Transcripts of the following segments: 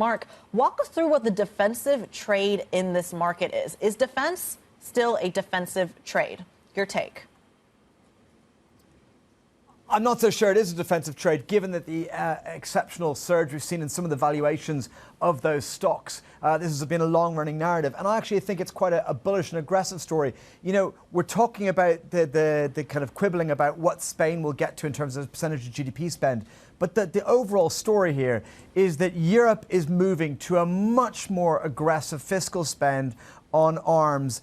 Mark, walk us through what the defensive trade in this market is. Is defense still a defensive trade? Your take. I'm not so sure it is a defensive trade, given that the exceptional surge we've seen in some of the valuations of those stocks. This has been a long-running narrative, and I actually think it's quite a bullish and aggressive story. You know, we're talking about the kind of quibbling about what Spain will get to in terms of percentage of GDP spend, but the overall story here is that Europe is moving to a much more aggressive fiscal spend on arms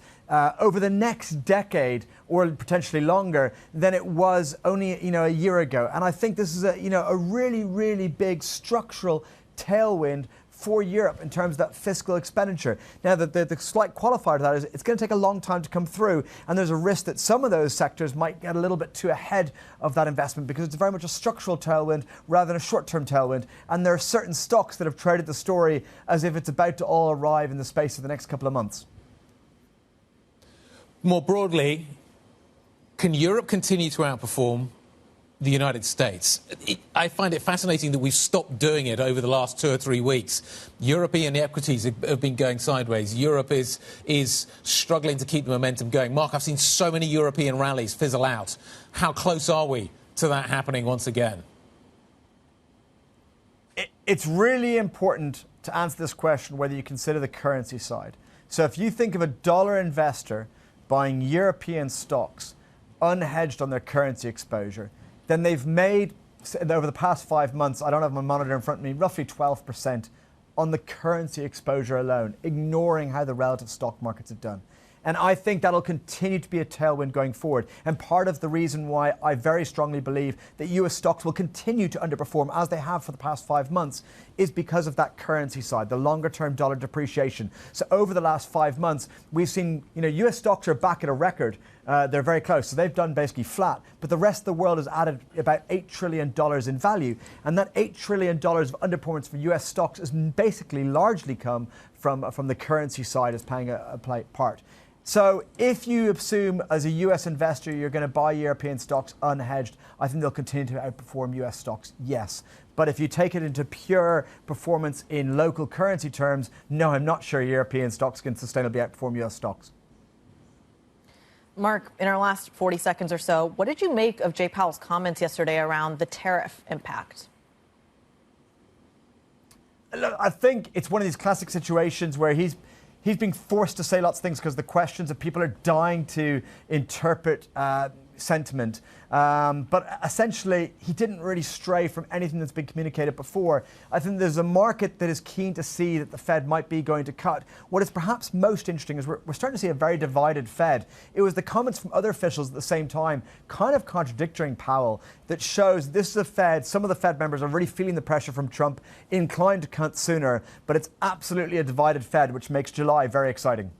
over the next decade, or potentially longer, than it was only a year ago. And I think this is a really, really big structural tailwind for Europe in terms of that fiscal expenditure. Now, the slight qualifier to that is it's going to take a long time to come through, and there's a risk that some of those sectors might get a little bit too ahead of that investment because it's very much a structural tailwind rather than a short-term tailwind. And there are certain stocks that have traded the story as if it's about to all arrive in the space of the next couple of months. More broadly, can Europe continue to outperform the United States? I find it fascinating that we've stopped doing it over the last 2 or 3 weeks. European equities have been going sideways. Europe is struggling to keep the momentum going. Mark, I've seen so many European rallies fizzle out. How close are we to that happening once again? It's really important to answer this question whether you consider the currency side. So if you think of a dollar investor buying European stocks unhedged on their currency exposure, then they've made, over the past 5 months, I don't have my monitor in front of me, roughly 12% on the currency exposure alone, ignoring how the relative stock markets have done. And I think that'll continue to be a tailwind going forward. And part of the reason why I very strongly believe that US stocks will continue to underperform, as they have for the past 5 months, is because of that currency side, the longer-term dollar depreciation. So over the last 5 months, we've seen, US stocks are back at a record. They're very close. So they've done basically flat. But the rest of the world has added about $8 trillion in value. And that $8 trillion of underperformance for US stocks has basically largely come from the currency side as playing a part. So if you assume as a US investor you're going to buy European stocks unhedged, I think they'll continue to outperform US stocks, yes. But if you take it into pure performance in local currency terms, no, I'm not sure European stocks can sustainably outperform US stocks. Mark, in our last 40 seconds or so, what did you make of Jay Powell's comments yesterday around the tariff impact? Look, I think it's one of these classic situations where he's being forced to say lots of things because the questions of people are dying to interpret sentiment. But essentially, he didn't really stray from anything that's been communicated before. I think there's a market that is keen to see that the Fed might be going to cut. What is perhaps most interesting is we're starting to see a very divided Fed. It was the comments from other officials at the same time, kind of contradicting Powell, that shows this is a Fed. Some of the Fed members are really feeling the pressure from Trump, inclined to cut sooner. But it's absolutely a divided Fed, which makes July very exciting.